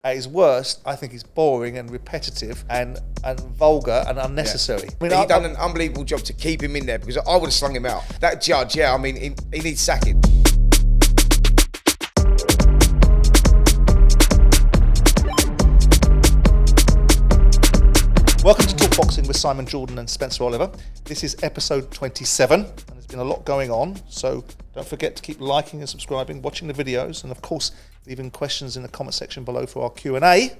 At his worst, I think he's boring and repetitive and vulgar and unnecessary. Yeah. He done an unbelievable job to keep him in there, because I would have slung him out. That judge, yeah, I mean, he needs sacking. Welcome to Talk Boxing with Simon Jordan and Spencer Oliver. This is episode 27, and there's been a lot going on, so don't forget to keep liking and subscribing, watching the videos, and of course, leaving questions in the comment section below for our Q&A.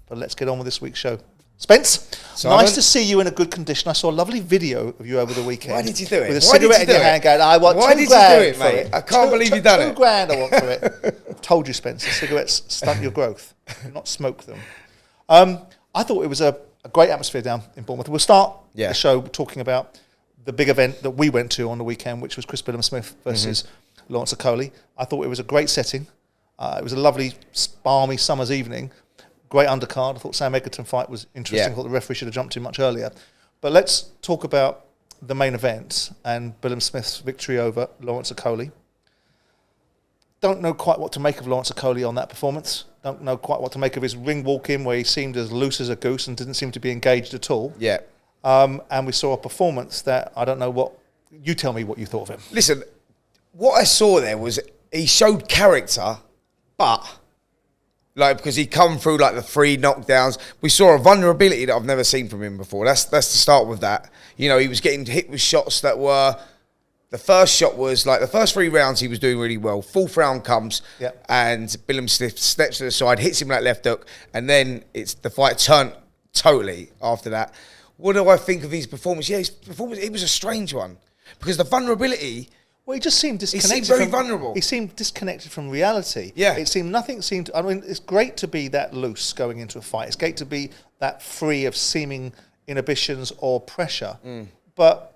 But let's get on with this week's show. Spence, Simon, nice to see you in a good condition. I saw a lovely video of you over the weekend. Why did you do it? With a cigarette in your hand going, I want Why $2 did grand you do it, mate? it. I can't believe you've done it. $2 grand I want for it. I've told you, Spencer, cigarettes stunt your growth. Do not smoke them. I thought it was a great atmosphere down in Bournemouth. We'll start the show talking about the big event that we went to on the weekend, which was Chris Billam-Smith versus Lawrence Okolie. I thought it was a great setting. It was a lovely, balmy summer's evening. Great undercard. I thought Sam Egerton fight was interesting. I thought the referee should have jumped in much earlier. But let's talk about the main event and Billam-Smith's victory over Lawrence Okolie. Don't know quite what to make of Lawrence Okolie on that performance. Don't know quite what to make of his ring walk-in, where he seemed as loose as a goose and didn't seem to be engaged at all. Yeah. And we saw a performance that I don't know what... You tell me what you thought of him. Listen, what I saw there was he showed character, but... because he come through like the 3 knockdowns. We saw a vulnerability that I've never seen from him before. That's to start with that. You know, he was getting hit with shots that were... The first shot was like the first 3 rounds he was doing really well. 4th round comes and Billam-Smith steps to the side, hits him with that left hook, and then the fight turned totally after that. What do I think of his performance? Yeah, his performance, it was a strange one. Because the vulnerability... Well, he just seemed disconnected. He seemed very vulnerable. He seemed disconnected from reality. Yeah. Nothing seemed... I mean, it's great to be that loose going into a fight. It's great to be that free of seeming inhibitions or pressure. But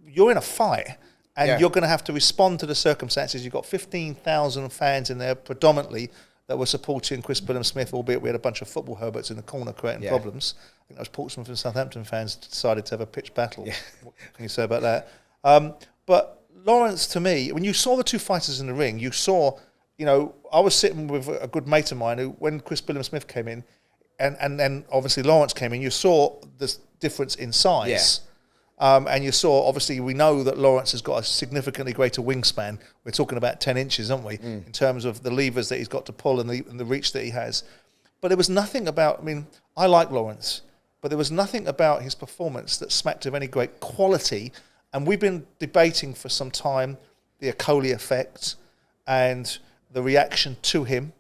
you're in a fight... And you're going to have to respond to the circumstances. You've got 15,000 fans in there predominantly that were supporting Chris Billam-Smith, albeit we had a bunch of football herberts in the corner creating problems. I think those Portsmouth and Southampton fans decided to have a pitched battle. Yeah. What can you say about that? But Lawrence, to me, when you saw the 2 fighters in the ring, you saw, I was sitting with a good mate of mine who, when Chris Billam-Smith came in, and then obviously Lawrence came in, you saw this difference in size. Yeah. And you saw, obviously, we know that Lawrence has got a significantly greater wingspan. We're talking about 10 inches, aren't we, in terms of the levers that he's got to pull and the reach that he has. But there was nothing about, I like Lawrence, but there was nothing about his performance that smacked of any great quality. And we've been debating for some time the Okolie effect and the reaction to him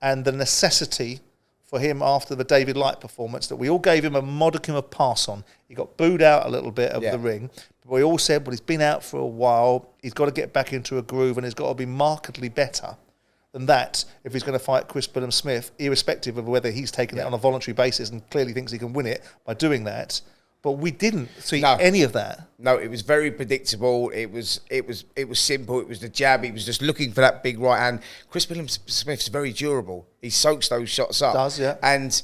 and the necessity for him after the David Light performance, that we all gave him a modicum of pass on. He got booed out a little bit of the ring. But we all said, well, he's been out for a while. He's got to get back into a groove and he's got to be markedly better than that if he's going to fight Chris Billam-Smith, irrespective of whether he's taken it on a voluntary basis and clearly thinks he can win it by doing that. But we didn't see any of that. No, it was very predictable. It was simple. It was the jab. He was just looking for that big right hand. Chris Billam-Smith's very durable. He soaks those shots up. Does, yeah. And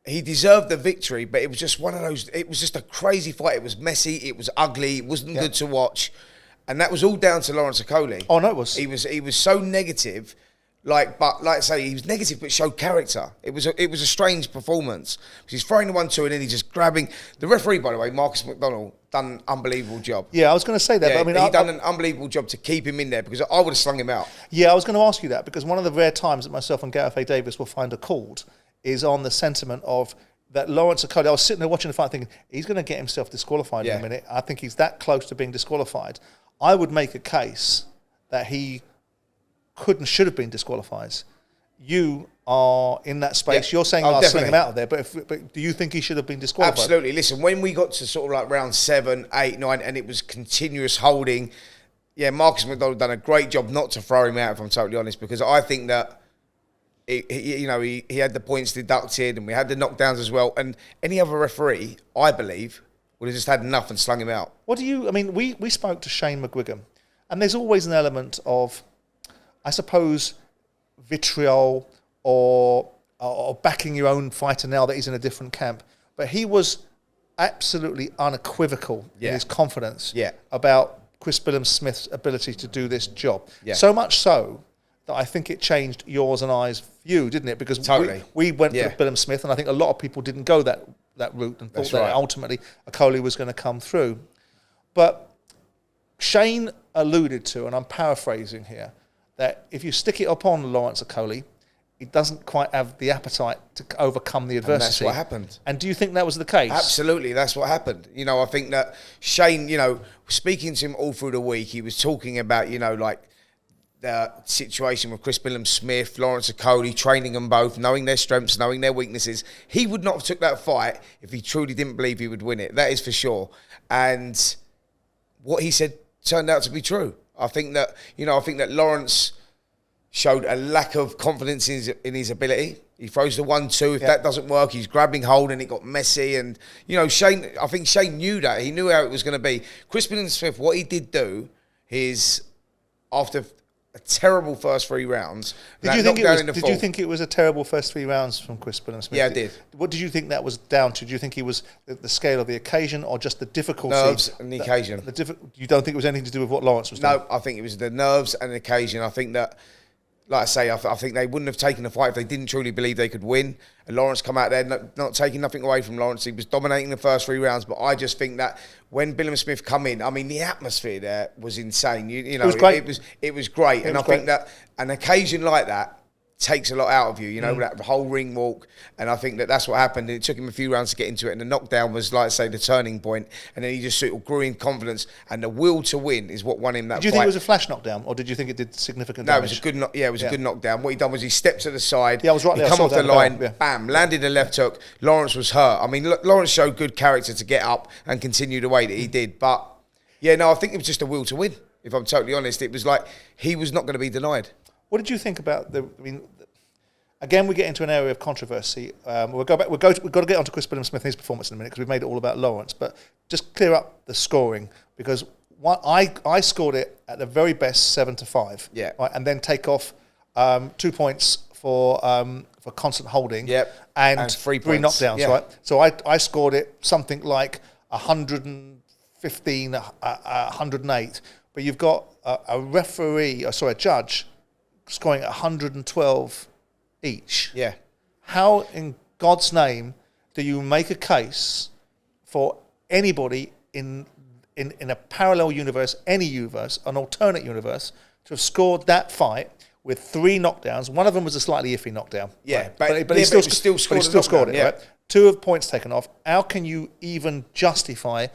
he deserved the victory, but it was just one of those... It was just a crazy fight. It was messy. It was ugly. It wasn't good to watch. And that was all down to Lawrence Okolie. Oh, no, it was. He was so negative... But like I say, he was negative but showed character. It was a strange performance. He's throwing the 1-2 and then he's just grabbing... The referee, by the way, Marcus McDonald, done an unbelievable job. Yeah, I was going to say that. Yeah, but he done an unbelievable job to keep him in there, because I would have slung him out. Yeah, I was going to ask you that, because one of the rare times that myself and Gareth A. Davis will find a called is on the sentiment of that Lawrence Okolie... I was sitting there watching the fight thinking, he's going to get himself disqualified in a minute. I think he's that close to being disqualified. I would make a case that he could and should have been disqualified. You are in that space. You're saying I'll sling him out of there, but do you think he should have been disqualified? Absolutely. Listen, when we got to sort of like round 7, 8, 9, and it was continuous holding, Marcus McDonald done a great job not to throw him out, if I'm totally honest, because I think that he had the points deducted and we had the knockdowns as well, and any other referee, I believe, would have just had enough and slung him out. What do you... we spoke to Shane McGuigan, and there's always an element of, I suppose, vitriol or backing your own fighter now that he's in a different camp. But he was absolutely unequivocal in his confidence about Chris Billam-Smith's ability to do this job. So much so that I think it changed yours and I's view, didn't it? Because Totally. we went for Billam-Smith, and I think a lot of people didn't go that route and thought that ultimately Okolie was going to come through. But Shane alluded to, and I'm paraphrasing here, that if you stick it upon Lawrence Okolie, he doesn't quite have the appetite to overcome the adversity. And that's what happened. And do you think that was the case? Absolutely, that's what happened. You know, I think that Shane, you know, speaking to him all through the week, he was talking about, you know, like the situation with Chris Billam-Smith, Lawrence Okolie, training them both, knowing their strengths, knowing their weaknesses. He would not have took that fight if he truly didn't believe he would win it. That is for sure. And what he said turned out to be true. I think that, you know, Lawrence showed a lack of confidence in his ability. He throws the 1-2. If that doesn't work, he's grabbing hold and it got messy. And, you know, I think Shane knew that. He knew how it was going to be. Chris Billam-Smith, what he did do is, after a terrible first 3 rounds, did you think it was a terrible first 3 rounds from Chris Billam-Smith? Yeah, I did. What did you think that was down to? Do you think he was the scale of the occasion or just the difficulty? Nerves and the occasion. You don't think it was anything to do with what Lawrence was doing? No, I think it was the nerves and the occasion. I think that, like I say, I think they wouldn't have taken the fight if they didn't truly believe they could win. And Lawrence come out there, not taking nothing away from Lawrence. He was dominating the first 3 rounds, but I just think that when Billam-Smith come in, I mean, the atmosphere there was insane. You know, it was great. It was great. And I think that an occasion like that takes a lot out of you, you know, that whole ring walk. And I think that that's what happened. It took him a few rounds to get into it. And the knockdown was, like I say, the turning point. And then he just sort of grew in confidence. And the will to win is what won him that fight. Did you think it was a flash knockdown, or did you think it did significant damage? No, it was a good it was a good knockdown. What he done was he stepped to the side. Yeah, I was right there. He come off the line, bam, landed a left hook. Lawrence was hurt. I mean, Lawrence showed good character to get up and continue the way that he did. But, yeah, no, I think it was just a will to win, if I'm totally honest. It was like he was not going to be denied. What did you think about again, we get into an area of controversy. We've got to get onto Chris Billam-Smith and his performance in a minute because we've made it all about Lawrence. But just clear up the scoring, because I scored it at the very best 7-5. Yeah. Right, and then take off 2 points for constant holding. Yep. And 3 3 knockdowns. Yeah. Right. So I scored it something like 115, 108. But you've got a judge scoring 112. Each. Yeah. How in God's name do you make a case for anybody in a parallel universe, any universe, an alternate universe, to have scored that fight with 3 knockdowns? One of them was a slightly iffy knockdown. Yeah, right? but he still scored it. Right? 2 points taken off. How can you even justify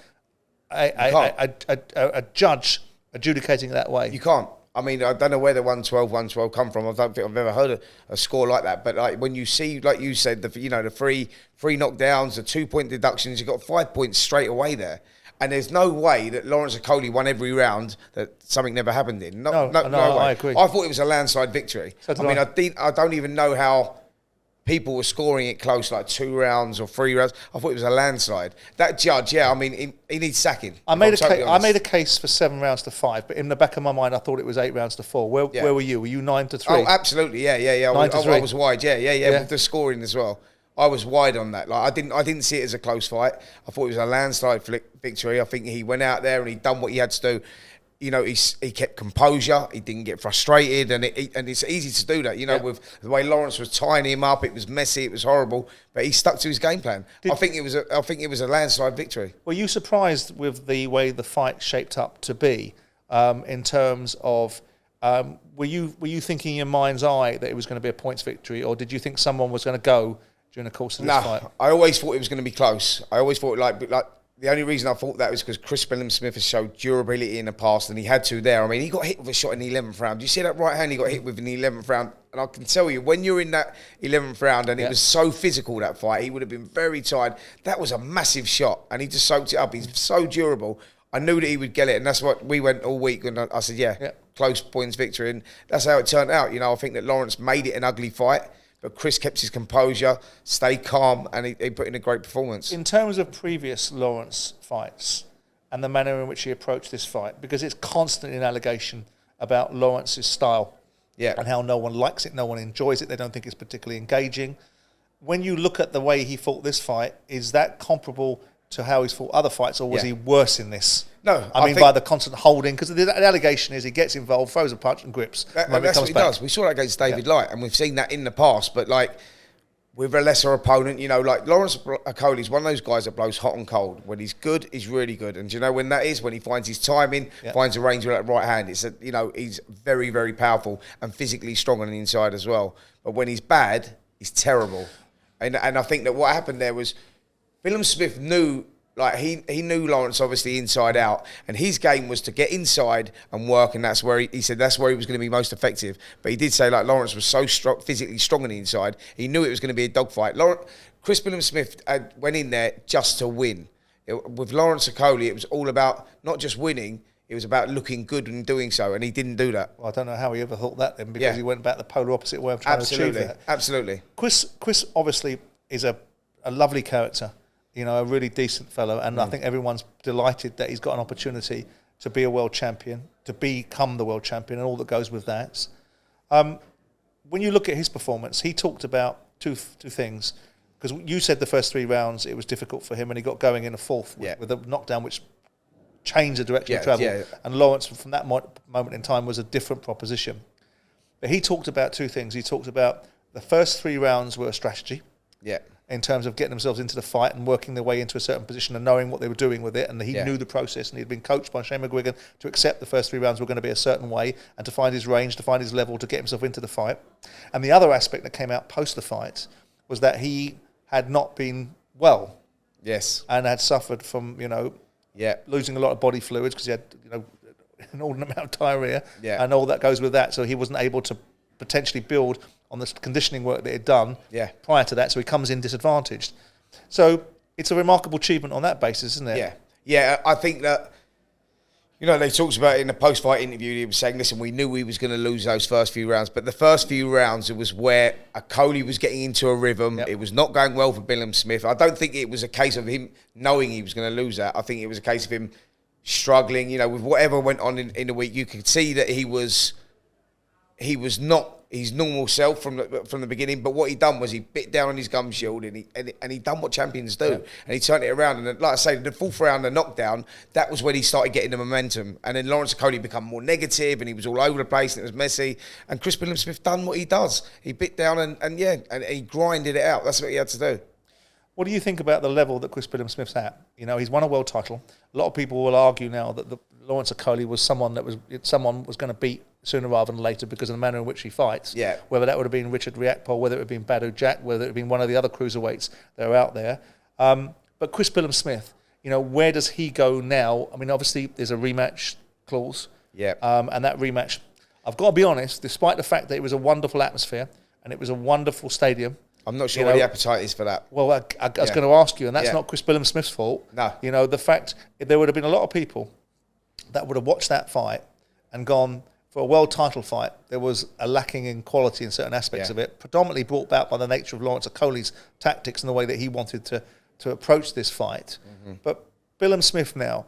a judge adjudicating it that way? You can't. I mean, I don't know where the 112 come from. I don't think I've ever heard a score like that. But like when you see, like you said, the 3 knockdowns, the 2 point deductions, you got 5 points straight away there. And there's no way that Lawrence Okolie won every round that something never happened in. No way. I agree. I thought it was a landslide victory. I don't even know how people were scoring it close, like 2 rounds or 3 rounds. I thought it was a landslide. That judge, he needs sacking. I made a case for 7 rounds to 5, but in the back of my mind, I thought it was 8 rounds to 4. Where were you? Were you 9-3? Oh, absolutely, yeah. I was wide, yeah, with the scoring as well. I was wide on that. Like I didn't see it as a close fight. I thought it was a landslide victory. I think he went out there and he done what he had to do. You know, he kept composure. He didn't get frustrated, and it's easy to do that. You know, with the way Lawrence was tying him up, it was messy, it was horrible, but he stuck to his game plan. I think it was a landslide victory. Were you surprised with the way the fight shaped up to be, in terms of? Were you thinking in your mind's eye that it was going to be a points victory, or did you think someone was going to go during the course of this fight? I always thought it was going to be close. I always thought like. The only reason I thought that was because Chris Billam-Smith has showed durability in the past, and he had to there. I mean, he got hit with a shot in the 11th round. Do you see that right hand he got hit with in the 11th round? And I can tell you, when you're in that 11th round, and it was so physical, that fight, he would have been very tired. That was a massive shot, and he just soaked it up. He's so durable. I knew that he would get it, and that's what we went all week. And I said, close points victory. And that's how it turned out. You know, I think that Lawrence made it an ugly fight, but Chris kept his composure, stayed calm, and he put in a great performance. In terms of previous Lawrence fights and the manner in which he approached this fight, because it's constantly an allegation about Lawrence's style and how no one likes it, no one enjoys it, they don't think it's particularly engaging. When you look at the way he fought this fight, is that comparable to how he's fought other fights, or was he worse in this? No, I mean by the constant holding, because the allegation is he gets involved, throws a punch and grips. That's what he does. We saw that against David Light, and we've seen that in the past, but like with a lesser opponent, you know, like Lawrence Okolie is one of those guys that blows hot and cold. When he's good, he's really good. And do you know when that is? When he finds his timing, finds a range with that right hand. It's you know, he's very, very powerful and physically strong on the inside as well. But when he's bad, he's terrible. And I think that what happened there was Billam-Smith knew, like he knew Lawrence obviously inside out, and his game was to get inside and work, and that's where he said that's where he was going to be most effective. But he did say like Lawrence was so strong, physically strong on the inside, he knew it was going to be a dogfight. Chris Billam-Smith went in there just to win. With Lawrence Okolie, it was all about not just winning, it was about looking good and doing so, and he didn't do that. Well, I don't know how he ever thought that then, because he went about the polar opposite way of trying to achieve that. Absolutely. Chris obviously is a lovely character. You know, a really decent fellow, and I think everyone's delighted that he's got an opportunity to be a world champion, to become the world champion, and all that goes with that. When you look at his performance, he talked about two things, because you said the first 3 rounds it was difficult for him, and he got going in the fourth with a knockdown which changed the direction of travel. And Lawrence, from that moment in time, was a different proposition. But he talked about 2 things. He talked about the first 3 rounds were a strategy. Yeah. In terms of getting themselves into the fight and working their way into a certain position and knowing what they were doing with it, and he knew the process, and he'd been coached by Shane McGuigan to accept the first 3 rounds were going to be a certain way, and to find his range, to find his level, to get himself into the fight. And the other aspect that came out post the fight was that he had not been well. Yes. And had suffered from, you know, losing a lot of body fluids, because he had, you know, an inordinate amount of diarrhea and all that goes with that. So he wasn't able to potentially build on the conditioning work that he'd done prior to that, so he comes in disadvantaged. So it's a remarkable achievement on that basis, isn't it? Yeah. Yeah, I think that, you know, they talked about it in the post-fight interview, he was saying, listen, we knew we was going to lose those first few rounds, but the first few rounds, it was where Okolie was getting into a rhythm. It was not going well for Billam-Smith. I don't think it was a case of him knowing he was going to lose that. I think it was a case of him struggling, you know, with whatever went on in the week. You could see that he was not his normal self from the beginning, but what he done was he bit down on his gum shield, and he done what champions do, and he turned it around. And like I say, the 4th round, the knockdown, that was when he started getting the momentum. And then Lawrence Okolie become more negative, and he was all over the place, and it was messy. And Chris Billam-Smith done what he does. He bit down and he grinded it out. That's what he had to do. What do you think about the level that Chris Billam-Smith's at? You know, he's won a world title. A lot of people will argue now that Lawrence Okolie was someone was going to beat sooner rather than later because of the manner in which he fights. Yeah. Whether that would have been Richard Riakporhe, whether it would have been Bellew Jack, whether it would have been one of the other cruiserweights that are out there. But Chris Billam-Smith, you know, where does he go now? I mean, obviously there's a rematch clause. Yeah. And that rematch, I've got to be honest, despite the fact that it was a wonderful atmosphere and it was a wonderful stadium, I'm not sure what the appetite is for that. Well, I was going to ask you, and that's not Chris Billam-Smith's fault. No. You know, the fact, there would have been a lot of people that would have watched that fight and gone, for a world title fight, there was a lacking in quality in certain aspects of it, predominantly brought about by the nature of Lawrence Okolie's tactics and the way that he wanted to approach this fight. But Billam-Smith now,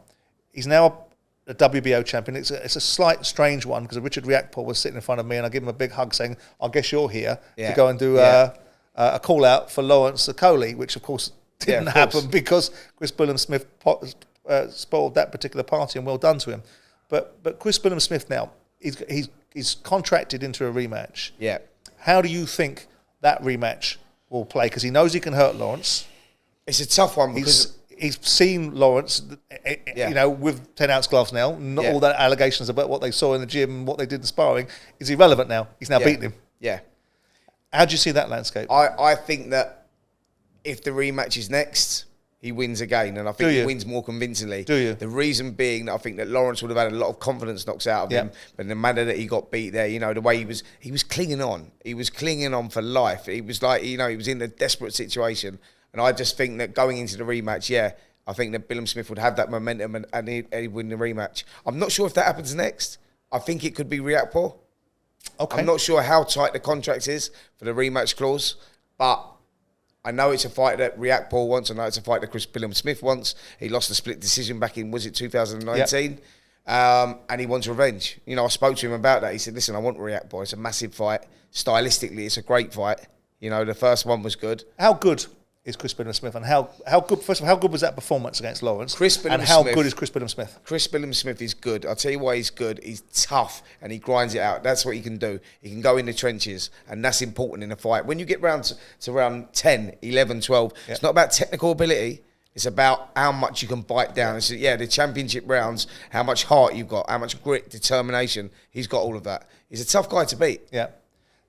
he's now a WBO champion. It's a slight strange one, because Richard Riakporhe was sitting in front of me, and I give him a big hug saying, I guess you're here to go and do a call out for Lawrence Okolie, which of course didn't happen because Chris Billam-Smith spoiled that particular party, and well done to him. But Chris Billam-Smith now, he's contracted into a rematch. Yeah. How do you think that rematch will play? Because he knows he can hurt Lawrence. It's a tough one because he's seen Lawrence, you know, with 10-ounce gloves now. Not all that allegations about what they saw in the gym and what they did in sparring is irrelevant now. He's now beaten him. Yeah. How do you see that landscape? I think that if the rematch is next, he wins again, and I think he wins more convincingly. Do you? The reason being that I think that Lawrence would have had a lot of confidence knocks out of him, but in the manner that he got beat there, you know, the way he was clinging on. He was clinging on for life. He was like, you know, he was in a desperate situation. And I just think that going into the rematch, I think that Billam-Smith would have that momentum and he'd win the rematch. I'm not sure if that happens next. I think it could be Riakporhe. Okay. I'm not sure how tight the contract is for the rematch clause, but I know it's a fight that Riakporhe wants. I know it's a fight that Chris Billam-Smith wants. He lost a split decision back in, was it 2019? And he wants revenge. You know, I spoke to him about that. He said, listen, I want Riakporhe. It's a massive fight. Stylistically, it's a great fight. You know, the first one was good. How good is Chris Billam-Smith, and how good? First of all, how good was that performance against Lawrence? And how good is Chris Billam-Smith? Chris Billam-Smith is good. I'll tell you why he's good. He's tough and he grinds it out. That's what he can do. He can go in the trenches, and that's important in a fight. When you get round to round 10, 11, 12, it's not about technical ability. It's about how much you can bite down. It's, the championship rounds, how much heart you've got, how much grit, determination. He's got all of that. He's a tough guy to beat. Yeah. Do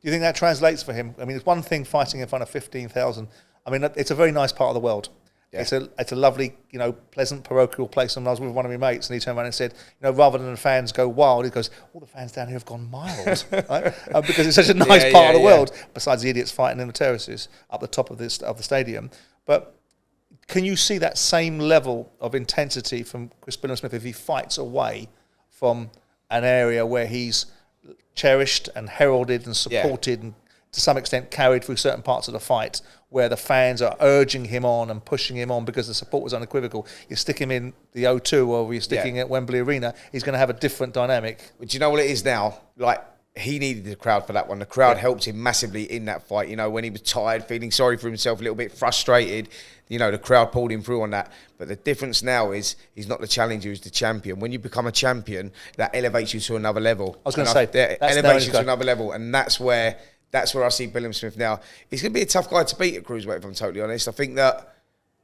you think that translates for him? I mean, it's one thing fighting in front of 15,000. I mean, it's a very nice part of the world. Yeah. It's a lovely, pleasant, parochial place. And I was with one of my mates, and he turned around and said, rather than the fans go wild, he goes, all the fans down here have gone mild, right? Because it's such a nice part of the world, besides the idiots fighting in the terraces up the top of the stadium. But can you see that same level of intensity from Chris Billam-Smith if he fights away from an area where he's cherished and heralded and supported and to some extent carried through certain parts of the fight, where the fans are urging him on and pushing him on because the support was unequivocal? You stick him in the O2 or you're sticking at Wembley Arena, he's going to have a different dynamic. But do you know what it is now? Like, he needed the crowd for that one. The crowd helped him massively in that fight. When he was tired, feeling sorry for himself, a little bit frustrated, the crowd pulled him through on that. But the difference now is he's not the challenger, he's the champion. When you become a champion, that elevates you to another level. I was going to say, that elevates you to another level, and that's where I see Billam-Smith now. He's going to be a tough guy to beat at cruiserweight, if I'm totally honest. I think that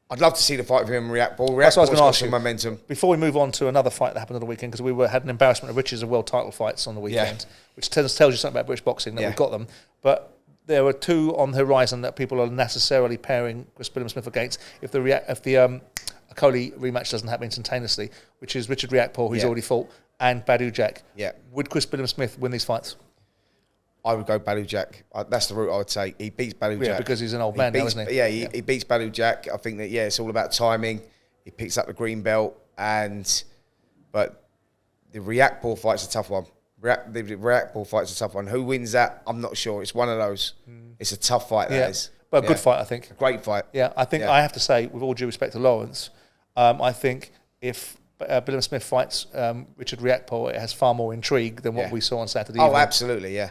I'd love to see the fight with him in React Ball. That's what I was going to ask you. Momentum. Before we move on to another fight that happened on the weekend, because we had an embarrassment of riches of world title fights on the weekend, which tells you something about British boxing, that we've got them. But there were two on the horizon that people are necessarily pairing Chris Billam-Smith against if the Okolie rematch doesn't happen instantaneously, which is Richard Riakporhe, who's already fought, and Bellew Jack. Yeah. Would Chris Billam-Smith win these fights? I would go Bellew Jack. That's the route I would take. He beats Bellew Jack. Because he's an old man now, isn't he? Yeah, he beats Bellew Jack. I think that, it's all about timing. He picks up the green belt. But the Riakporhe fight's a tough one. The Riakporhe fight's a tough one. Who wins that? I'm not sure. It's one of those. It's a tough fight, that is. But a good fight, I think. A great fight. Yeah, I think I have to say, with all due respect to Lawrence, I think if Billam-Smith fights Richard Riakporhe, it has far more intrigue than what we saw on Saturday evening. Oh, absolutely, yeah.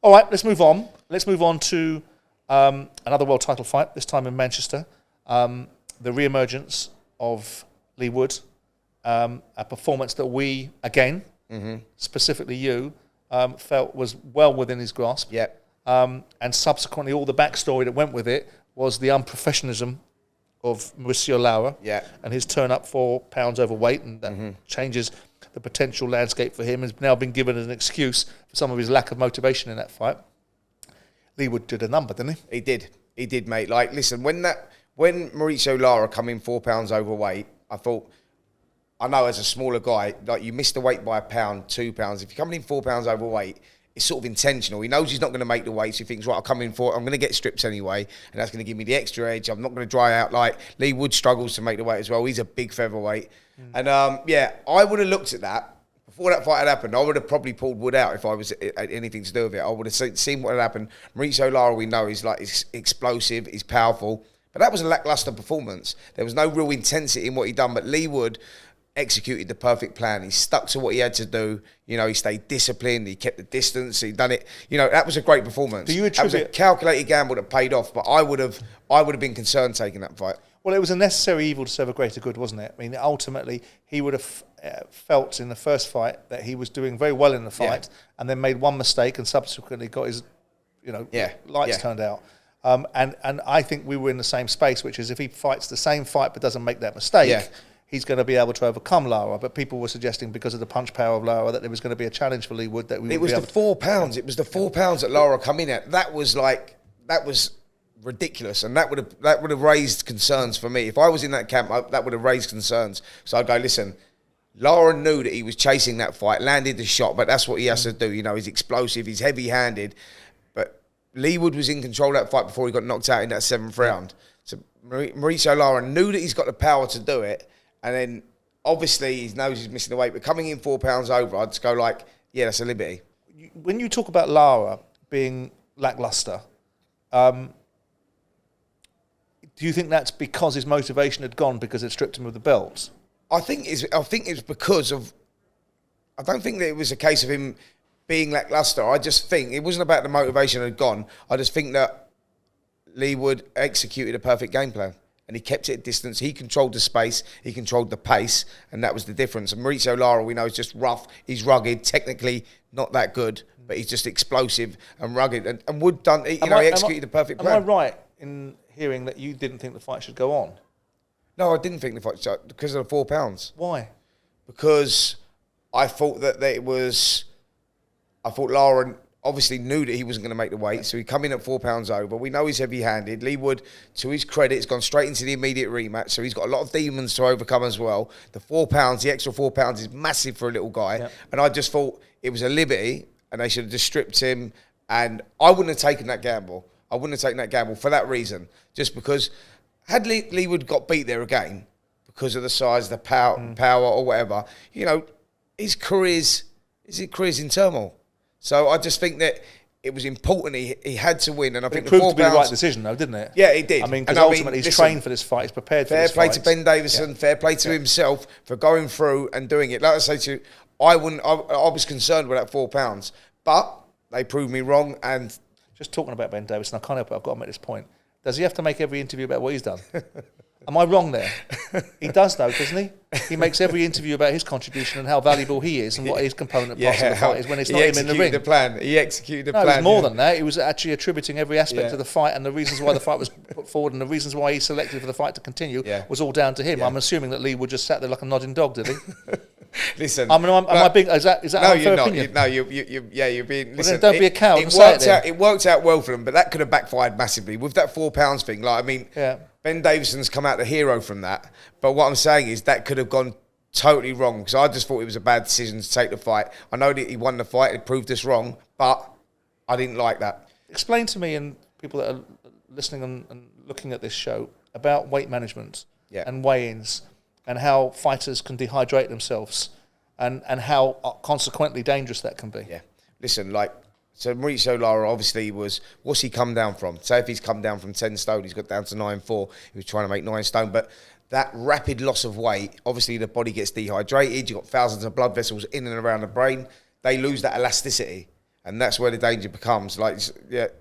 All right, let's move on. Let's move on to another world title fight, this time in Manchester. The re-emergence of Leigh Wood, a performance that we, again, specifically you, felt was well within his grasp. Yeah. And subsequently, all the backstory that went with it was the unprofessionalism of Mauricio Lara and his turn up 4 pounds overweight, and that changes the potential landscape for him. Has now been given as an excuse for some of his lack of motivation in that fight. Leigh Wood did a number, didn't he? He did, mate. Like, listen, when Mauricio Lara come in 4 pounds overweight, I thought, I know as a smaller guy, like, you missed the weight by 1 pound, 2 pounds. If you're coming in 4 pounds overweight, it's sort of intentional. He knows he's not going to make the weight, so he thinks, right, I'll come in for it. I'm going to get strips anyway, and that's going to give me the extra edge. I'm not going to dry out. Like, Leigh Wood struggles to make the weight as well. He's a big featherweight. And, I would have looked at that. Before that fight had happened, I would have probably pulled Wood out if I was anything to do with it. I would have seen what had happened. Mauricio Lara, we know, he's explosive, he's powerful. But that was a lacklustre performance. There was no real intensity in what he'd done. But Leigh Wood executed the perfect plan. He stuck to what he had to do. He stayed disciplined. He kept the distance. He done it. That was a great performance. That was a calculated gamble that paid off. But I would have been concerned taking that fight. Well, it was a necessary evil to serve a greater good, wasn't it? I mean, ultimately, he would have felt in the first fight that he was doing very well in the fight, and then made one mistake and subsequently got his, lights turned out. And I think we were in the same space, which is if he fights the same fight but doesn't make that mistake, he's going to be able to overcome Lara. But people were suggesting, because of the punch power of Lara, that there was going to be a challenge for Leigh Wood. It was the 4 pounds. It was the 4 pounds that Lara come in at. That was ridiculous, and that would have raised concerns for me. If I was in that camp, that would have raised concerns. So I'd go, listen, Lara knew that he was chasing that fight, landed the shot, but that's what he has to do. He's explosive, he's heavy-handed. But Leigh Wood was in control of that fight before he got knocked out in that 7th round. So Mauricio Lara knew that he's got the power to do it, and then obviously he knows he's missing the weight, but coming in 4 pounds over, I'd just go like, yeah, that's a liberty. When you talk about Lara being lacklustre, do you think that's because his motivation had gone because it stripped him of the belts? I think it's because of. I don't think that it was a case of him being lacklustre. I just think it wasn't about the motivation had gone. I just think that Leigh Wood executed a perfect game plan. And he kept it at distance. He controlled the space. He controlled the pace. And that was the difference. And Mauricio Lara, we know, is just rough. He's rugged. Technically not that good. But he's just explosive and rugged. And Wood done, he executed the perfect plan. Am I right in hearing that you didn't think the fight should go on? No, I didn't think the fight should, because of the £4. Why? Because I thought that it was... I thought Lara obviously knew that he wasn't going to make the weight, so he come in at £4 over. We know he's heavy-handed. Leigh Wood, to his credit, has gone straight into the immediate rematch, so he's got a lot of demons to overcome as well. The £4, the extra £4 is massive for a little guy, and I just thought it was a liberty, and they should have just stripped him, and I wouldn't have taken that gamble. I wouldn't have taken that gamble for that reason, just because had Leigh Wood got beat there again, because of the size, the power or whatever, you know, his career's in turmoil. So I just think that it was important. He had to win, and I think it proved to be the right decision, though, didn't it? Yeah, it did. I mean, because ultimately he's trained for this fight, he's prepared for this fight. Fair play to Ben Davison, fair play to himself for going through and doing it. Like I say to you, I was concerned with that £4, but they proved me wrong. And just talking about Ben Davison, I can't help it. I've got to make this point. Does he have to make every interview about what he's done? Am I wrong there? He does, though, doesn't he? He makes every interview about his contribution and how valuable he is and what his component part of the fight is when it's not him in the ring. He executed the plan. No, it was more than that. He was actually attributing every aspect of the fight and the reasons why the fight was put forward and the reasons why he selected for the fight to continue was all down to him. I'm assuming that Leigh Wood just sat there like a nodding dog, did he? Listen, I mean, am I being? Is that no, you're not. Opinion? You're being. Listen, don't be a coward. It worked out well for them, but that could have backfired massively with that £4 thing. Like, I mean, Ben Davison's come out the hero from that. But what I'm saying is that could have gone totally wrong, because I just thought it was a bad decision to take the fight. I know that he won the fight; it proved us wrong, but I didn't like that. Explain to me and people that are listening and looking at this show about weight management and weigh-ins, and how fighters can dehydrate themselves, and how consequently dangerous that can be. Yeah. Listen, so Mauricio Lara obviously what's he come down from? Say if he's come down from 10 stone, he's got down to 9'4". He was trying to make 9 stone, but that rapid loss of weight, obviously the body gets dehydrated, you've got thousands of blood vessels in and around the brain, they lose that elasticity, and that's where the danger becomes. You like that?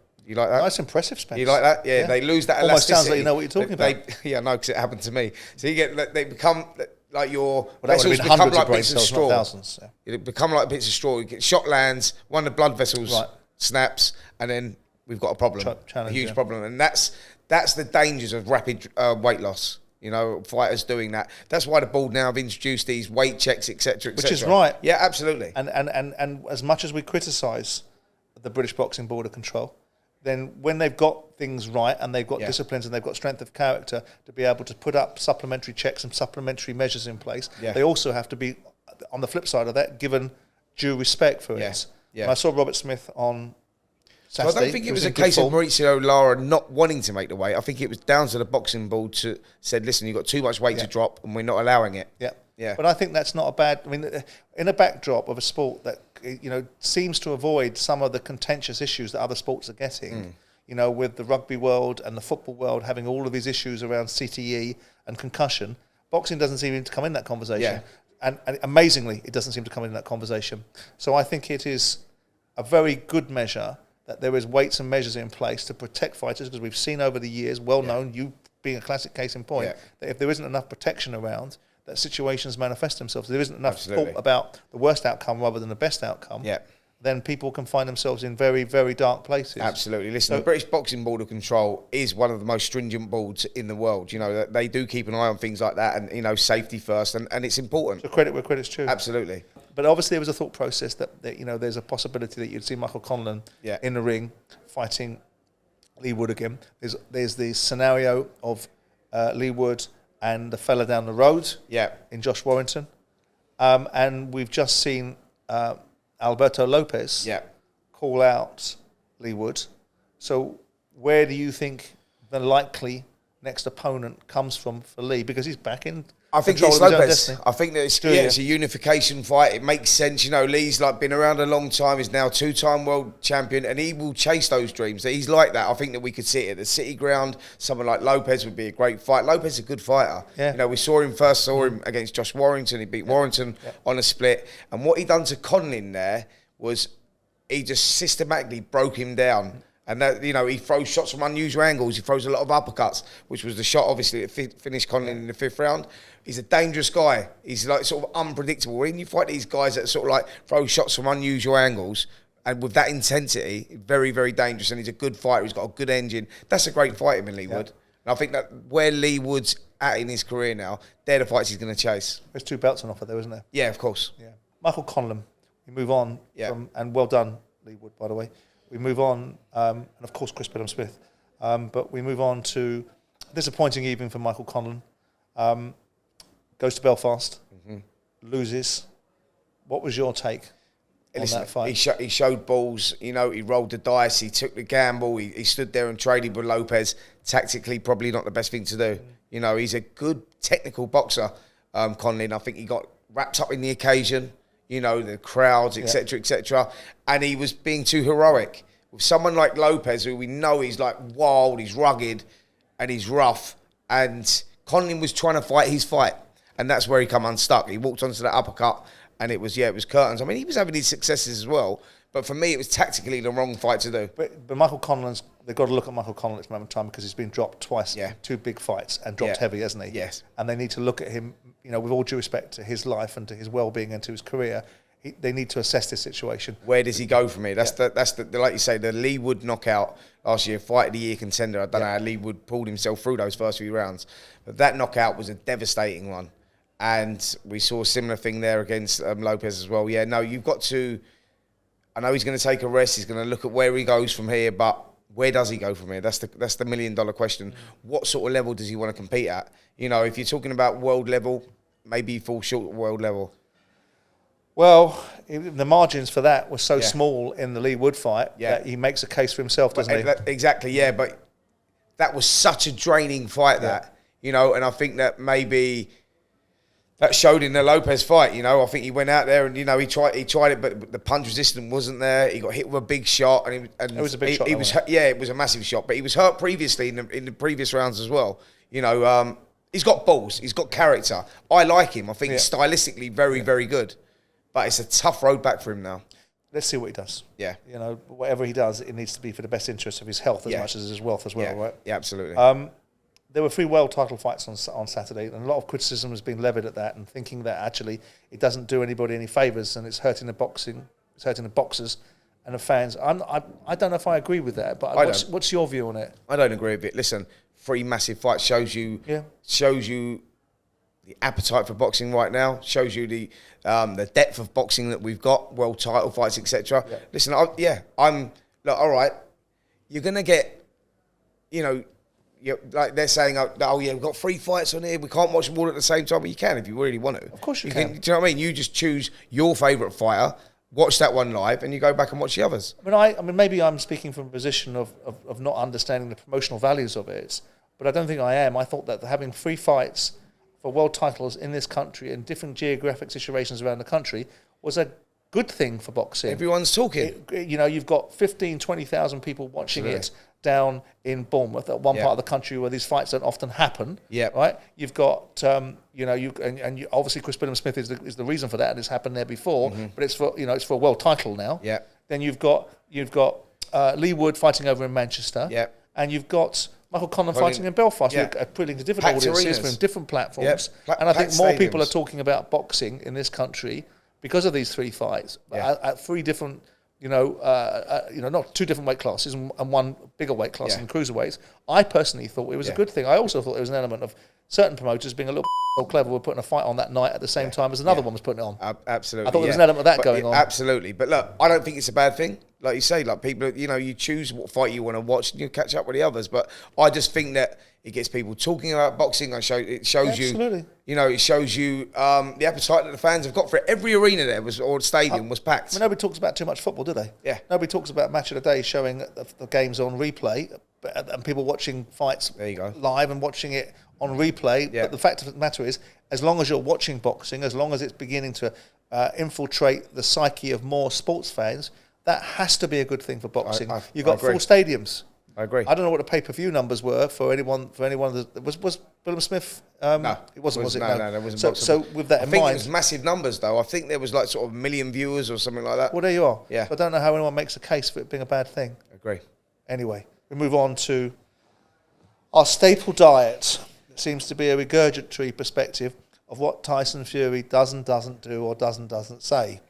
That's impressive, Spence. You like that? Yeah, they lose that elasticity. Almost sounds like you know what you're talking about. Yeah, no, because it happened to me. So they become like your vessels become like bits of straw. Thousands, It become like bits of straw. You get shot lands, one of the blood vessels snaps, and then we've got a problem, a huge problem. And that's the dangers of rapid weight loss. You know, fighters doing that. That's why the board now have introduced these weight checks, etc., etc. Which is right. Yeah, absolutely. And as much as we criticise the British Boxing Board of Control, then when they've got things right and they've got disciplines and they've got strength of character to be able to put up supplementary checks and supplementary measures in place, they also have to be, on the flip side of that, given due respect for it. Yeah. And I saw Robert Smith on Saturday. So I don't think it was a case of Mauricio Lara not wanting to make the weight. I think it was down to the boxing board to said, listen, you've got too much weight to drop and we're not allowing it. Yeah. But I think that's not a bad... I mean, in a backdrop of a sport that, you know, seems to avoid some of the contentious issues that other sports are getting, you know, with the rugby world and the football world having all of these issues around CTE and concussion, boxing doesn't seem to come in that conversation. And amazingly, it doesn't seem to come in that conversation. So I think it is a very good measure that there is weights and measures in place to protect fighters, because we've seen over the years, well known, you being a classic case in point, that if there isn't enough protection around, that situations manifest themselves. There isn't enough thought about the worst outcome rather than the best outcome. Then people can find themselves in very, very dark places. Absolutely. Listen, the British Boxing Board of Control is one of the most stringent boards in the world. You know, they do keep an eye on things like that, and, you know, safety first, and it's important. So credit where credit's due. Absolutely. But obviously there was a thought process that you know, there's a possibility that you'd see Michael Conlan in the ring fighting Leigh Wood again. There's the scenario of Leigh Wood and the fella down the road in Josh Warrington. And we've just seen Alberto Lopez call out Leigh Wood. So where do you think the likely next opponent comes from for Leigh? Because he's back in... I think it's Lopez. I think that it's a unification fight. It makes sense. You know, Leigh's been around a long time. He's now 2-time world champion, and he will chase those dreams. He's like that. I think that we could see it at the City Ground. Someone like Lopez would be a great fight. Lopez is a good fighter. You know, we saw him against Josh Warrington. He beat Warrington on a split. And what he done to Conlan there was he just systematically broke him down. And that, you know, he throws shots from unusual angles. He throws a lot of uppercuts, which was the shot, obviously, that finished Conlan in the 5th round. He's a dangerous guy. He's like sort of unpredictable. When you fight these guys that sort of like throw shots from unusual angles, and with that intensity, very, very dangerous. And he's a good fighter. He's got a good engine. That's a great fight, him and Leigh Wood. And I think that where Leigh Wood's at in his career now, they're the fights he's going to chase. There's 2 belts on offer there, isn't there? Yeah, of course. Yeah. Michael Conlan. We move on from, and well done, Leigh Wood, by the way. We move on, and of course Chris Billam-Smith, but we move on to disappointing evening for Michael Conlan. Goes to Belfast, loses. What was your take on that fight? He showed balls, you know, he rolled the dice, he took the gamble, he stood there and traded with Lopez. Tactically, probably not the best thing to do. You know, he's a good technical boxer, Conlan. I think he got wrapped up in the occasion. You know, the crowds, etc., etc. And he was being too heroic. With someone like Lopez, who we know he's like wild, he's rugged, and he's rough. And Conlan was trying to fight his fight. And that's where he come unstuck. He walked onto that uppercut, and it was curtains. I mean, he was having his successes as well. But for me, it was tactically the wrong fight to do. But Michael Conlan's, they've got to look at Michael Conlan at this moment in time because he's been dropped twice in 2 big fights and dropped heavy, hasn't he? Yes. And they need to look at him, you know, with all due respect to his life and to his well-being and to his career, they need to assess this situation. Where does he go from here? That's the like you say, the Leigh Wood knockout last year, fight of the year contender. I don't know how Leigh Wood pulled himself through those first few rounds. But that knockout was a devastating one. And we saw a similar thing there against Lopez as well. Yeah, no, you've got to... I know he's going to take a rest. He's going to look at where he goes from here, but where does he go from here? That's the $1 million question. What sort of level does he want to compete at? You know, if you're talking about world level, maybe he falls short at world level. Well, the margins for that were so small in the Leigh Wood fight that he makes a case for himself, doesn't he? Exactly, yeah. But that was such a draining fight, you know, and I think that maybe... That showed in the Lopez fight, you know. I think he went out there and, you know, he tried it, but the punch resistance wasn't there. He got hit with a big shot, and it was a big shot. It was a massive shot, but he was hurt previously in the previous rounds as well. You know, he's got balls, he's got character. I like him. I think he's stylistically very, very good, but it's a tough road back for him now. Let's see what he does. Yeah, you know, whatever he does, it needs to be for the best interest of his health as much as his wealth as well, right? Yeah, absolutely. There were 3 world title fights on Saturday, and a lot of criticism has been levied at that, and thinking that actually it doesn't do anybody any favours, and it's hurting the boxing, it's hurting the boxers and the fans. I don't know if I agree with that, but what's your view on it? I don't agree with it. Listen, 3 massive fights shows you the appetite for boxing right now, shows you the depth of boxing that we've got, world title fights, etc. Yeah. Listen, I'm look, all right. You're gonna get, you know. Like they're saying, oh yeah, we've got 3 fights on here. We can't watch them all at the same time. But you can if you really want to. Of course you can. Do you know what I mean? You just choose your favourite fighter, watch that one live, and you go back and watch the others. I mean, maybe I'm speaking from a position of not understanding the promotional values of it, but I don't think I am. I thought that having 3 fights for world titles in this country in different geographic situations around the country was a good thing for boxing. Everyone's talking. You know, you've got 15,000, 20,000 people watching it down in Bournemouth, at one part of the country where these fights don't often happen. Yeah, right. You've got, you know, you obviously Chris Billam-Smith is the reason for that, and it's happened there before. But it's for it's for a world title now. Yeah. Then you've got Leigh Wood fighting over in Manchester. Yeah. And you've got Michael Conlan fighting in Belfast. Yeah. Appealing to different audiences from different platforms. And I think more people are talking about boxing in this country because of these 3 fights at 3 different. You know, not 2 different weight classes and 1 bigger weight class in the cruiserweights. I personally thought it was a good thing. I also thought there was an element of certain promoters being a little clever with putting a fight on that night at the same time as another one was putting it on. Absolutely. I thought there was an element of that going on. Absolutely. But look, I don't think it's a bad thing. Like you say, like people, you know, you choose what fight you want to watch and you catch up with the others. But I just think that it gets people talking about boxing. It shows you, you know, it shows you the appetite that the fans have got for it. Every arena there or stadium was packed. I mean, nobody talks about too much football, do they? Yeah. Nobody talks about Match of the Day showing the games on replay and people watching fights live and watching it on replay. Yeah. But the fact of the matter is, as long as you're watching boxing, as long as it's beginning to infiltrate the psyche of more sports fans, that has to be a good thing for boxing. You've got full stadiums. I agree. I don't know what the pay-per-view numbers were for anyone. Was Billam-Smith? No, it wasn't. Was it? No, that wasn't. So with that in mind, I think it was massive numbers though. I think there was like sort of 1 million viewers or something like that. Well, there you are. Yeah. But I don't know how anyone makes a case for it being a bad thing. Agree. Anyway, we move on to our staple diet. It seems to be a regurgitatory perspective of what Tyson Fury does and doesn't do or does and doesn't say.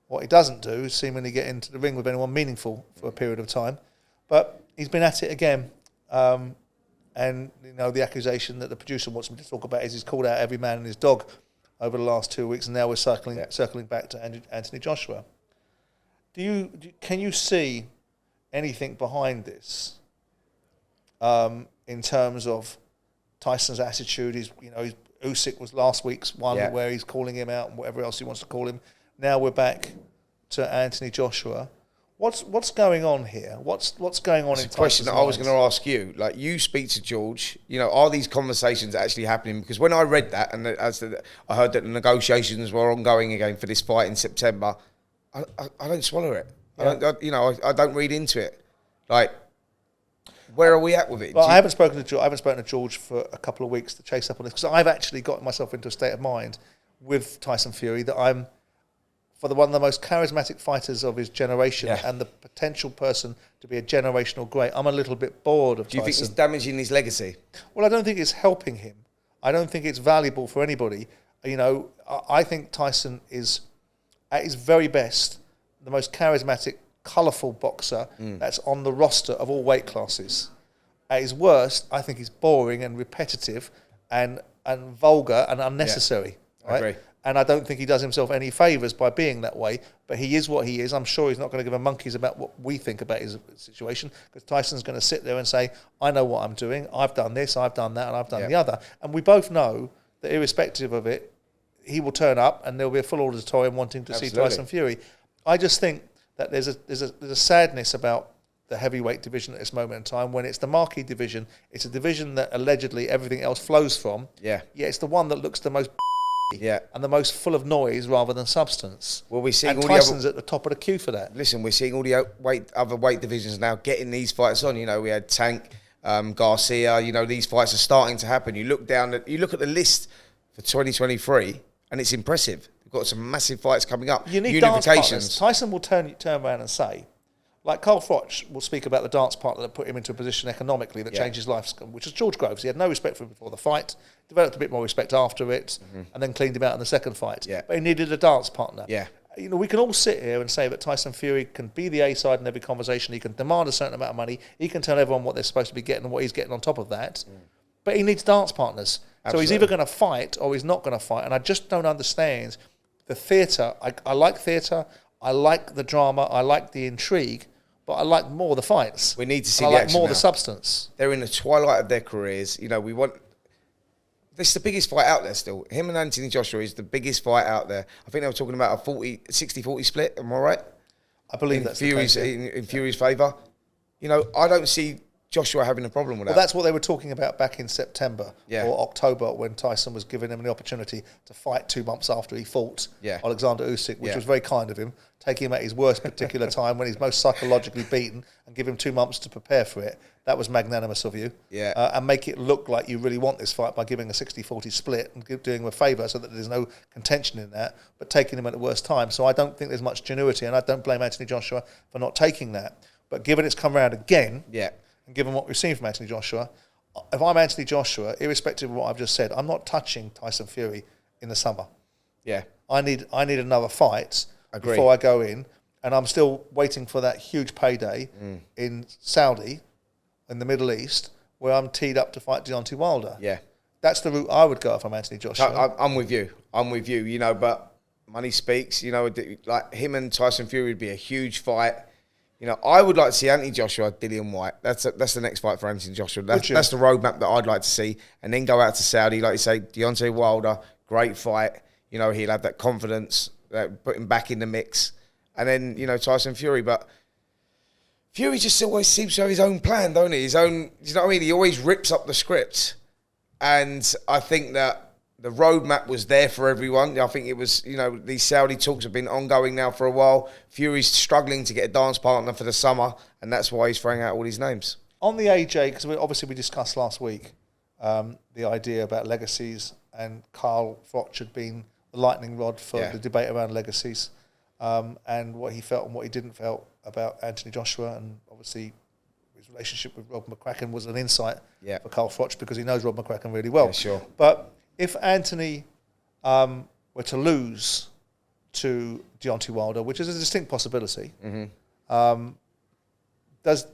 What he doesn't do is seemingly get into the ring with anyone meaningful for a period of time. But he's been at it again. And, you know, the accusation that the producer wants me to talk about is he's called out every man and his dog over the last 2 weeks, and now we're circling back to Anthony Joshua. Can you see anything behind this in terms of Tyson's attitude? Usyk was last week's one where he's calling him out and whatever else he wants to call him. Now we're back to Anthony Joshua. What's going on here? What's going on? It's a question that I was going to ask you. Like, you speak to George. You know, are these conversations actually happening? Because when I read that and I heard that the negotiations were ongoing again for this fight in September, I don't swallow it. Yeah. I don't read into it. Like, where are we at with it? Well, I haven't spoken to George for a couple of weeks to chase up on this, because I've actually got myself into a state of mind with Tyson Fury that I'm, for one of the most charismatic fighters of his generation and the potential person to be a generational great, I'm a little bit bored of Tyson. Do you think it's damaging his legacy? Well, I don't think it's helping him. I don't think it's valuable for anybody. You know, I think Tyson is, at his very best, the most charismatic, colourful boxer that's on the roster of all weight classes. At his worst, I think he's boring and repetitive and vulgar and unnecessary. I agree. And I don't think he does himself any favours by being that way, but he is what he is. I'm sure he's not going to give a monkeys about what we think about his situation, because Tyson's going to sit there and say, I know what I'm doing, I've done this, I've done that, and I've done the other. And we both know that irrespective of it, he will turn up and there'll be a full auditorium wanting to see Tyson Fury. I just think that there's a sadness about the heavyweight division at this moment in time, when it's the marquee division. It's a division that allegedly everything else flows from. Yeah, it's the one that looks the most and the most full of noise rather than substance. Well, we're seeing and Tyson's at the top of the queue for that. Listen, we're seeing all the other weight divisions now getting these fights on. You know, we had Tank, Garcia. You know, these fights are starting to happen. You look at the list for 2023, and it's impressive. We've got some massive fights coming up. You need dance partners. Tyson will turn around and say, like Carl Froch will speak about the dance partner that put him into a position economically that changed his life, which is George Groves. He had no respect for him before the fight, developed a bit more respect after it, and then cleaned him out in the second fight. Yeah. But he needed a dance partner. Yeah. You know, we can all sit here and say that Tyson Fury can be the A-side in every conversation. He can demand a certain amount of money. He can tell everyone what they're supposed to be getting and what he's getting on top of that. But he needs dance partners. Absolutely. So he's either going to fight or he's not going to fight. And I just don't understand the theatre. I like theatre. I like the drama. I like the intrigue. But I like more the fights. We need to see the action more now. The substance. They're in the twilight of their careers. You know, we want... This is the biggest fight out there still. Him and Anthony Joshua is the biggest fight out there. I think they were talking about a 60-40 split. Am I right? I believe that's Fury's, the case. In Fury's favour. You know, I don't see Joshua having a problem with that. Well, that's what they were talking about back in September or October, when Tyson was giving him the opportunity to fight 2 months after he fought Alexander Usyk, which was very kind of him, taking him at his worst particular time when he's most psychologically beaten and give him 2 months to prepare for it. That was magnanimous of you. Yeah. And make it look like you really want this fight by giving a 60-40 split and doing him a favour so that there's no contention in that, but taking him at the worst time. So I don't think there's much genuity, and I don't blame Anthony Joshua for not taking that. But given it's come around again... And given what we've seen from Anthony Joshua, if I'm Anthony Joshua, irrespective of what I've just said, I'm not touching Tyson Fury in the summer. Yeah. I need another fight before I go in, and I'm still waiting for that huge payday in Saudi, in the Middle East, where I'm teed up to fight Deontay Wilder. Yeah. That's the route I would go if I'm Anthony Joshua. I'm with you. You know, but money speaks. You know, like him and Tyson Fury would be a huge fight. You know, I would like to see Anthony Joshua, Dillian White. That's the next fight for Anthony Joshua. That's the roadmap that I'd like to see. And then go out to Saudi, like you say, Deontay Wilder, great fight. You know, he'll have that confidence, put him back in the mix. And then, you know, Tyson Fury. But Fury just always seems to have his own plan, don't he? His own, you know what I mean? He always rips up the script. And I think that the roadmap was there for everyone. I think it was, you know, these Saudi talks have been ongoing now for a while. Fury's struggling to get a dance partner for the summer, and that's why he's throwing out all these names. On the AJ, because we discussed last week the idea about legacies, and Carl Froch had been the lightning rod for the debate around legacies, and what he felt and what he didn't felt about Anthony Joshua, and obviously his relationship with Rob McCracken was an insight Yeah. for Carl Froch because he knows Rob McCracken really well. Yeah, sure. But if Anthony were to lose to Deontay Wilder, which is a distinct possibility, do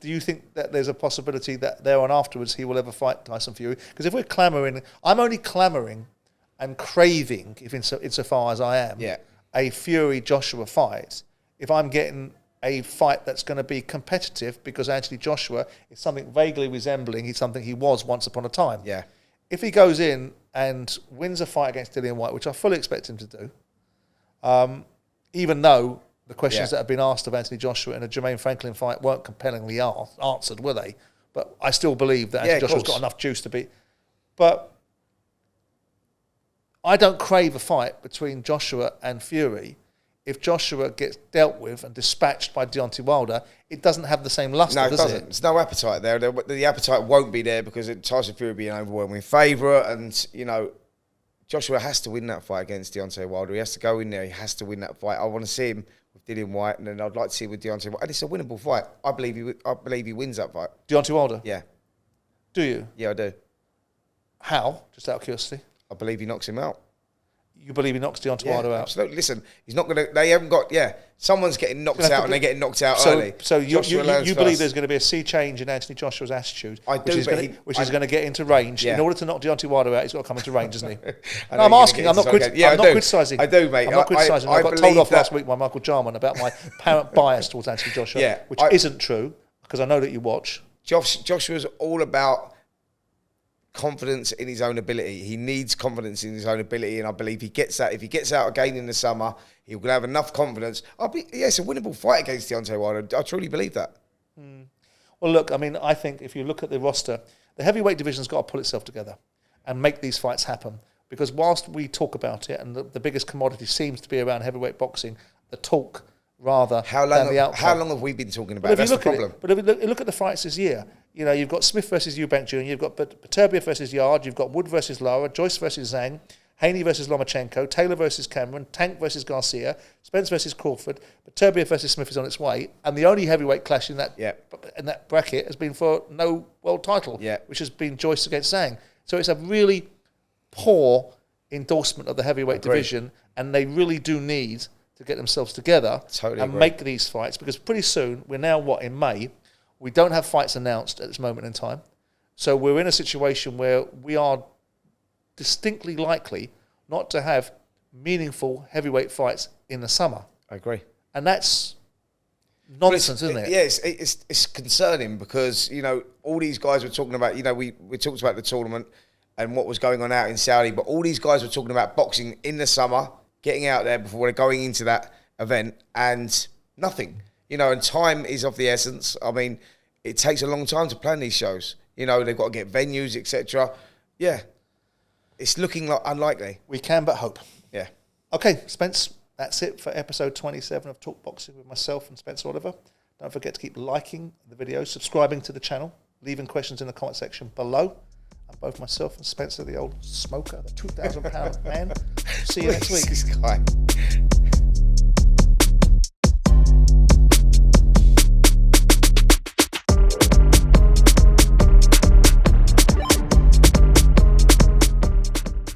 you think that there's a possibility that there on afterwards he will ever fight Tyson Fury? Because if we're clamouring, I'm only clamouring and craving, if insofar as I am, a Fury-Joshua fight, if I'm getting a fight that's going to be competitive because Anthony Joshua is something vaguely resembling something he was once upon a time. Yeah. If he goes in and wins a fight against Dillian Whyte, which I fully expect him to do, even though the questions that have been asked of Anthony Joshua in a Jermaine Franklin fight weren't compellingly answered, were they? But I still believe that Anthony Joshua's got enough juice to beat. But I don't crave a fight between Joshua and Fury. If Joshua gets dealt with and dispatched by Deontay Wilder, it doesn't have the same luster, No, it does doesn't. it? There's no appetite there. The appetite won't be there because Tyson Fury will be an overwhelming favourite, and you know, Joshua has to win that fight against Deontay Wilder. He has to go in there. He has to win that fight. I want to see him with Dillian Whyte, and then I'd like to see him with Deontay Wilder. And it's a winnable fight. I believe he wins that fight. Deontay Wilder? Yeah. Do you? Yeah, I do. How? Just out of curiosity. I believe he knocks him out. You believe he knocks Deontay Wilder out? Absolutely. Listen, he's not going to... They haven't got... Yeah, someone's getting knocked out and they're getting knocked out early. So you believe there's going to be a sea change in Anthony Joshua's attitude, which is going to get into range. Yeah. In order to knock Deontay Wilder out, he's got to come into range, doesn't he? No, I'm asking. I'm not criticising. I do, mate. I'm not criticising. I got told off last week by Michael Jarman about my apparent bias towards Anthony Joshua, which isn't true, because I know that you watch. Joshua's all about confidence in his own ability. He needs confidence in his own ability, and I believe he gets that. If he gets out again in the summer, he'll have enough confidence. It's a winnable fight against Deontay Wilder. I truly believe that. Well, look, I mean, I think if you look at the roster, the heavyweight division's got to pull itself together and make these fights happen. Because whilst we talk about it, and the biggest commodity seems to be around heavyweight boxing, the talk rather than the outcome. How long have we been talking about it? That's the problem. But if you look at the fights this year, you know, you've got Smith versus Eubank Jr., you've got Beterbiev versus Yard, you've got Wood versus Lara, Joyce versus Zhang, Haney versus Lomachenko, Taylor versus Cameron, Tank versus Garcia, Spence versus Crawford, Beterbiev versus Smith is on its way, and the only heavyweight clash in that bracket has been for no world title, which has been Joyce against Zhang. So it's a really poor endorsement of the heavyweight division, and they really do need to get themselves together make these fights, because pretty soon, we're now, in May, we don't have fights announced at this moment in time. So we're in a situation where we are distinctly likely not to have meaningful heavyweight fights in the summer. I agree. And that's nonsense, isn't it? Yeah, it's concerning because, you know, all these guys were talking about, you know, we talked about the tournament and what was going on out in Saudi, but all these guys were talking about boxing in the summer, getting out there before they're going into that event, and nothing. You know, and time is of the essence. I mean, it takes a long time to plan these shows. You know, they've got to get venues, etc. Yeah. It's looking unlikely. We can but hope. Yeah. Okay, Spence, that's it for episode 27 of Talk Boxing with myself and Spence Oliver. Don't forget to keep liking the video, subscribing to the channel, leaving questions in the comment section below. And both myself and Spencer, the old smoker, the 2,000-pound man. See you next week. This guy.